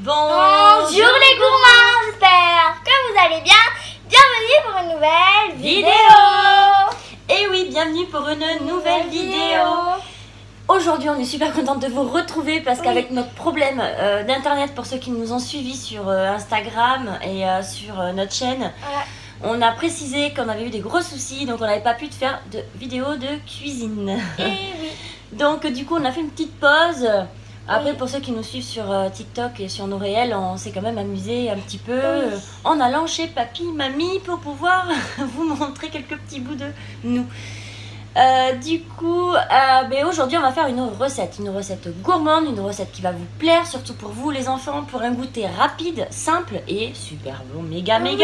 Bonjour les gourmands, j'espère que vous allez bien. Bienvenue pour une nouvelle vidéo. Et oui, bienvenue pour une nouvelle vidéo. Aujourd'hui, on est super contente de vous retrouver parce qu'avec notre problème d'internet, pour ceux qui nous ont suivis sur Instagram et sur notre chaîne, on a précisé qu'on avait eu des gros soucis, donc on n'avait pas pu faire de vidéo de cuisine. Et oui. Donc du coup, on a fait une petite pause. Après, pour ceux qui nous suivent sur TikTok et sur nos réels, on s'est quand même amusé un petit peu en allant chez papy, mamie pour pouvoir vous montrer quelques petits bouts de nous. Du coup, aujourd'hui, on va faire une recette gourmande, une recette qui va vous plaire, surtout pour vous les enfants, pour un goûter rapide, simple et super bon, méga bon.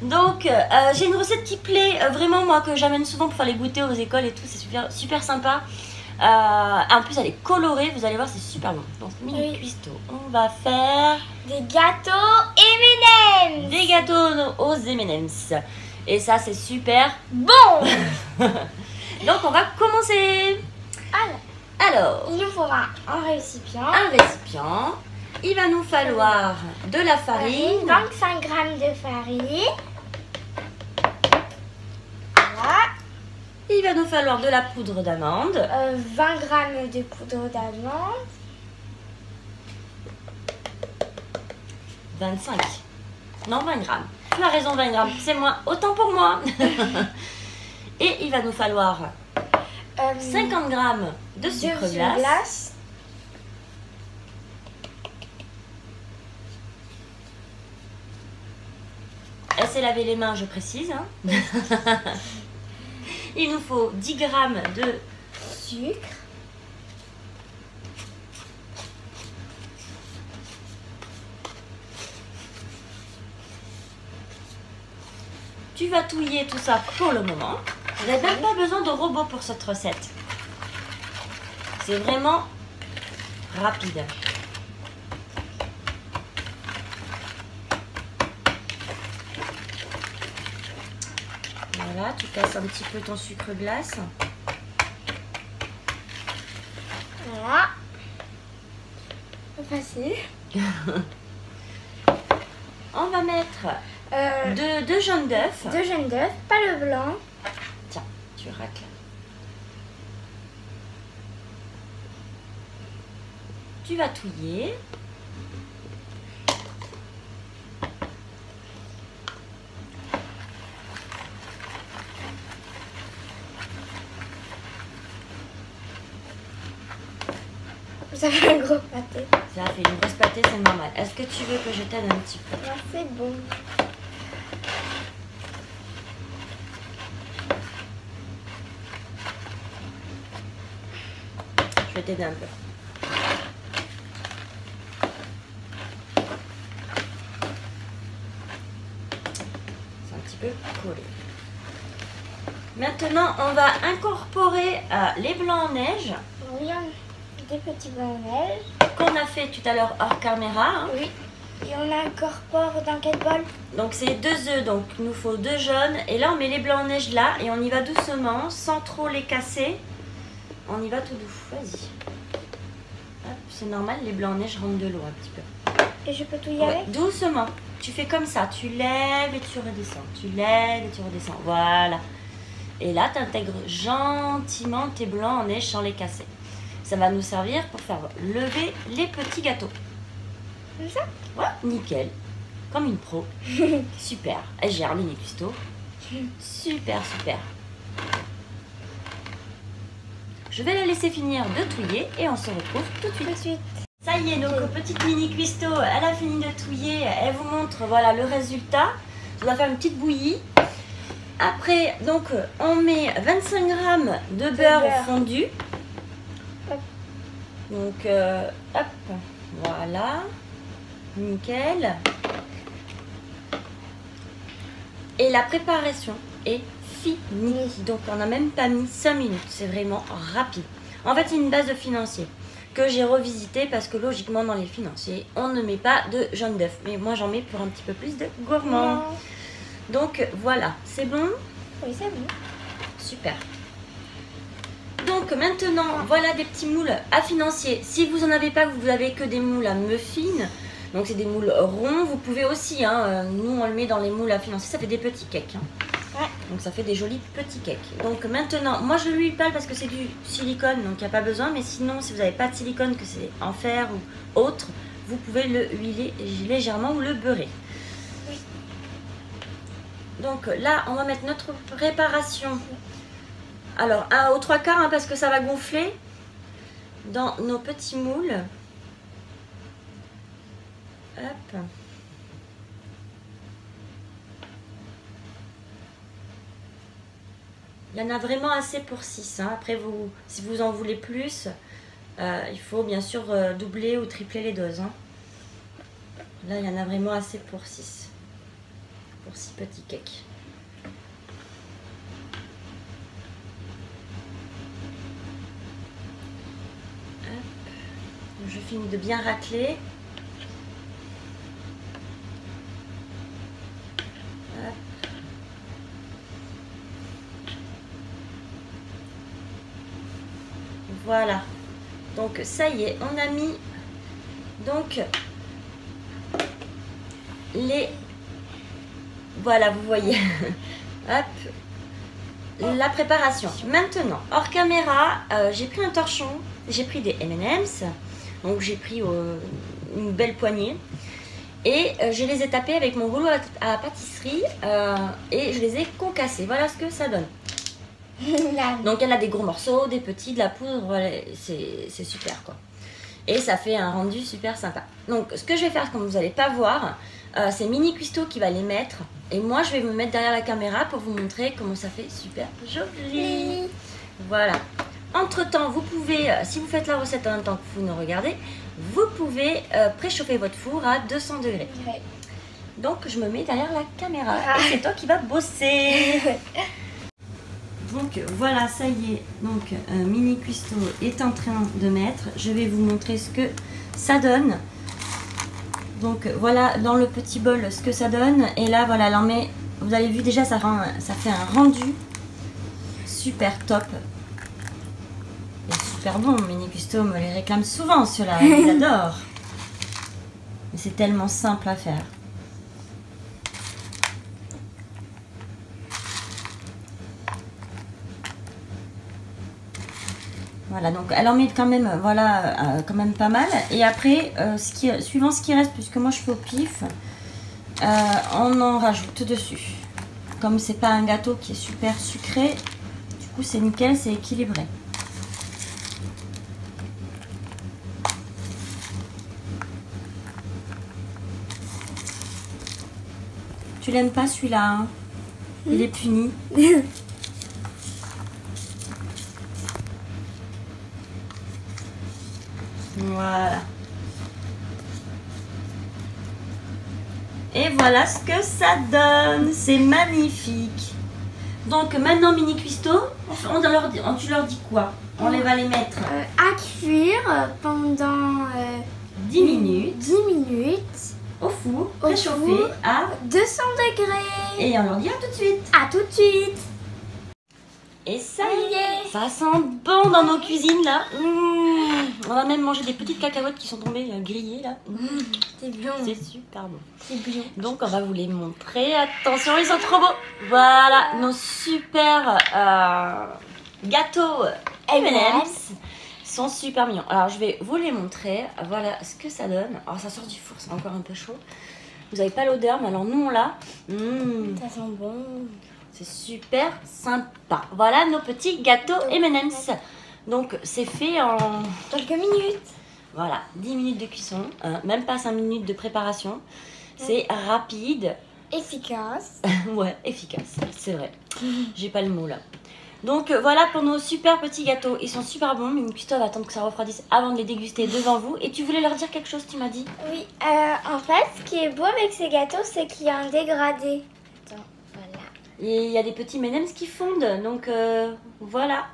Donc, j'ai une recette qui plaît vraiment, moi, que j'amène souvent pour faire les goûters aux écoles et tout, c'est super sympa. En plus elle est colorée, vous allez voir, c'est super bon. Donc mini cuistot, on va faire des gâteaux M&M's. Des gâteaux aux M&M's. Et ça c'est super bon. Donc on va commencer. Alors il nous faudra un récipient. Il va nous falloir de la farine, 25 g de farine. Il va nous falloir de la poudre d'amande. 20 g de poudre d'amande. 25. Non, 20 grammes. Tu as raison, 20 grammes. C'est moins. Autant pour moi. Et il va nous falloir 50 grammes de sucre glace. Elle s'est lavé les mains, je précise. Hein. Il nous faut 10 g de sucre. Tu vas touiller tout ça pour le moment. Vous n'avez même pas besoin de robot pour cette recette. C'est vraiment rapide. Voilà, tu casses un petit peu ton sucre glace. Voilà. Facile. On va mettre deux jaunes d'œufs. 2 jaunes d'œufs, pas le blanc. Tiens, tu racles. Tu vas touiller. Ça fait un gros pâté. Ça fait une grosse pâté, c'est normal. Est-ce que tu veux que je t'aide un petit peu? Non, c'est bon. Je vais t'aider un peu. C'est un petit peu collé. Maintenant, on va incorporer les blancs en neige. Oui, des petits blancs en neige. Qu'on a fait tout à l'heure hors caméra. Hein. Oui. Et on incorpore dans quel bol? Donc c'est 2 œufs, donc il nous faut 2 jaunes. Et là, on met les blancs en neige là et on y va doucement, sans trop les casser. On y va tout doux. Vas-y. C'est normal, les blancs en neige rentrent de l'eau un petit peu. Et je peux tout y aller? Doucement. Tu fais comme ça. Tu lèves et tu redescends. Tu lèves et tu redescends. Voilà. Et là, tu intègres gentiment tes blancs en neige sans les casser. Ça va nous servir pour faire lever les petits gâteaux. Comme ça? Ouais, nickel. Comme une pro. Super. Elle gère mini cuistot. Super. Je vais la laisser finir de touiller et on se retrouve tout de suite. Ça y est, donc petite mini cuistot, elle a fini de touiller. Elle vous montre voilà le résultat. On va faire une petite bouillie. Après, donc on met 25 g de beurre fondu. Donc, hop, voilà, nickel. Et la préparation est finie. Donc, on n'a même pas mis 5 minutes. C'est vraiment rapide. En fait, c'est une base de financier que j'ai revisité parce que logiquement, dans les financiers, on ne met pas de jaune d'œuf. Mais moi, j'en mets pour un petit peu plus de gourmand. Donc, voilà. C'est bon? Oui, c'est bon. Super. donc maintenant, voilà des petits moules à financier. Si vous n'en avez pas, que vous avez que des moules à muffins, donc c'est des moules ronds, vous pouvez aussi, hein, nous on le met dans les moules à financier, ça fait des petits cakes. Hein. Ouais. Donc ça fait des jolis petits cakes. Donc maintenant, moi je lui parle parce que c'est du silicone, donc il n'y a pas besoin, mais sinon si vous n'avez pas de silicone, que c'est en fer ou autre, vous pouvez le huiler légèrement ou le beurrer. Oui. Donc là, on va mettre notre préparation. Alors, aux 3/4, hein, parce que ça va gonfler dans nos petits moules. Hop. Il y en a vraiment assez pour 6. Hein. Après, si vous en voulez plus, il faut bien sûr doubler ou tripler les doses. Hein. Là, il y en a vraiment assez pour 6. Pour 6 petits cakes. Je finis de bien racler. Hop. Voilà. Donc ça y est, on a mis donc les... Voilà, vous voyez. Hop. La préparation. Maintenant, hors caméra, j'ai pris un torchon, j'ai pris des M&M's. Donc j'ai pris une belle poignée et je les ai tapés avec mon rouleau à pâtisserie et je les ai concassés. Voilà ce que ça donne. Donc il y en a des gros morceaux, des petits, de la poudre, voilà, c'est super quoi. Et ça fait un rendu super sympa. Donc ce que je vais faire, comme vous n'allez pas voir, c'est Mini Cuisto qui va les mettre. Et moi je vais me mettre derrière la caméra pour vous montrer comment ça fait super joli. Voilà. Entre temps, vous pouvez, si vous faites la recette en même temps que vous nous regardez, vous pouvez préchauffer votre four à 200 degrés. Ouais. Donc je me mets derrière la caméra et c'est toi qui vas bosser. Donc voilà, ça y est, donc Mini Cuisto est en train de mettre. Je vais vous montrer ce que ça donne. Donc voilà dans le petit bol ce que ça donne. Et là voilà, elle en met, vous avez vu déjà ça fait un rendu super top. Et super bon, Mini Cuisto me les réclame souvent ceux-là, ils adorent. Et c'est tellement simple à faire. Voilà, donc elle en met quand même, voilà, quand même pas mal. Et après, suivant ce qui reste, puisque moi je fais au pif, on en rajoute dessus. Comme c'est pas un gâteau qui est super sucré, du coup c'est nickel, c'est équilibré. Tu l'aimes pas celui-là, hein? Il est puni. Voilà. Et voilà ce que ça donne. C'est magnifique. Donc maintenant Mini Cuisto, tu leur dis quoi? On les va les mettre à cuire pendant 10 minutes 10 minutes au four, au préchauffé four, à 200 degrés. Et on leur dit à tout de suite. À tout de suite. Et ça y est, ça sent bon dans nos cuisines là. On va même manger des petites cacahuètes qui sont tombées grillées là. C'est bien. C'est super bon. C'est bien. Donc on va vous les montrer. Attention, ils sont trop beaux. Voilà nos super gâteaux M&M's. Sont super mignons. Alors je vais vous les montrer. Voilà ce que ça donne. Alors ça sort du four, c'est encore un peu chaud. Vous n'avez pas l'odeur, mais alors nous on l'a. Ça sent bon. C'est super sympa. Voilà nos petits gâteaux M&M's. Donc c'est fait en quelques minutes. Voilà, 10 minutes de cuisson, même pas 5 minutes de préparation. C'est rapide. Efficace. Ouais, efficace, c'est vrai. J'ai pas le mot là. Donc voilà pour nos super petits gâteaux. Ils sont super bons, mais Mini Cuisto va attendre que ça refroidisse avant de les déguster devant vous. Et tu voulais leur dire quelque chose, tu m'as dit? Oui, en fait, ce qui est beau avec ces gâteaux, c'est qu'il y a un dégradé. Attends, voilà. Et il y a des petits M&M's qui fondent, donc voilà.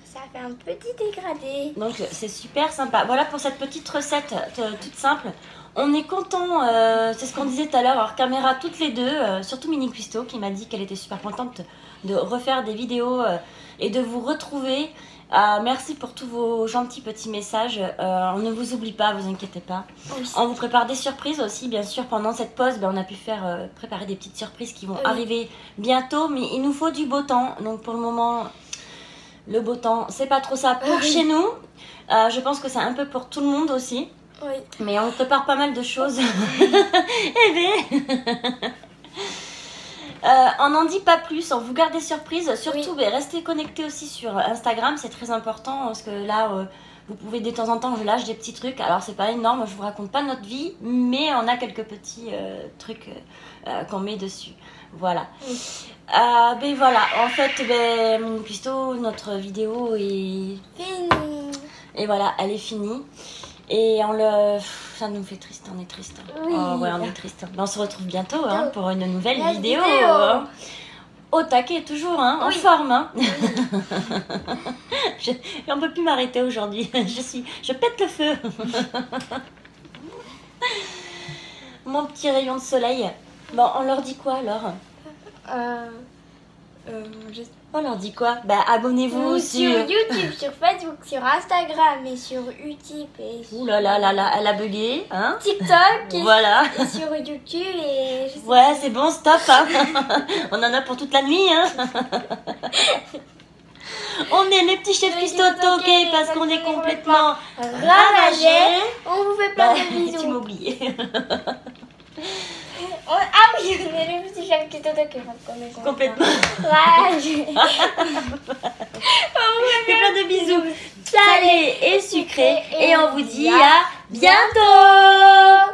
Ça fait un petit dégradé. Donc c'est super sympa. Voilà pour cette petite recette toute simple. On est content, c'est ce qu'on disait tout à l'heure, hors caméra toutes les deux, surtout Mini Cuisto qui m'a dit qu'elle était super contente de refaire des vidéos et de vous retrouver. Merci pour tous vos gentils petits messages. On ne vous oublie pas, vous inquiétez pas. Oui. On vous prépare des surprises aussi, bien sûr. Pendant cette pause, on a pu préparer des petites surprises qui vont arriver bientôt. Mais il nous faut du beau temps. Donc pour le moment, le beau temps, c'est pas trop ça pour chez nous. Je pense que c'est un peu pour tout le monde aussi. Oui. Mais on prépare pas mal de choses. Eh bien... on n'en dit pas plus, on vous garde des surprises. Surtout, restez connectés aussi sur Instagram, c'est très important parce que là, vous pouvez de temps en temps, je lâche des petits trucs. Alors, c'est pas énorme, je vous raconte pas notre vie, mais on a quelques petits trucs qu'on met dessus. Voilà. Oui. Ben voilà, en fait, Mini Cuisto, notre vidéo est Fini. Et voilà, elle est finie. Et ça nous fait triste, on est triste. Oui. Oh, ouais, on est triste. Mais on se retrouve bientôt pour une nouvelle vidéo. Au taquet, toujours, en forme. On ne peut plus m'arrêter aujourd'hui. Je pète le feu. Mon petit rayon de soleil. Bon, on leur dit quoi alors On leur dit quoi? Abonnez-vous sur YouTube, sur Facebook, sur Instagram et sur Utip et sur Ouh là là là là, elle a bugué, hein? TikTok et, voilà. et sur YouTube et je sais ouais, c'est bon, stop, hein. On en a pour toute la nuit, hein. On est les petits chefs Cuisto toqués parce qu'on est complètement ravagés. On vous fait plein de bisous. Tu m'as oublié. Ah oui, on est les petits chefs Cuisto toqués parce qu'on est complètement ravagés. On vous fait plein de bisous salés et sucrés et on vous dit à bientôt.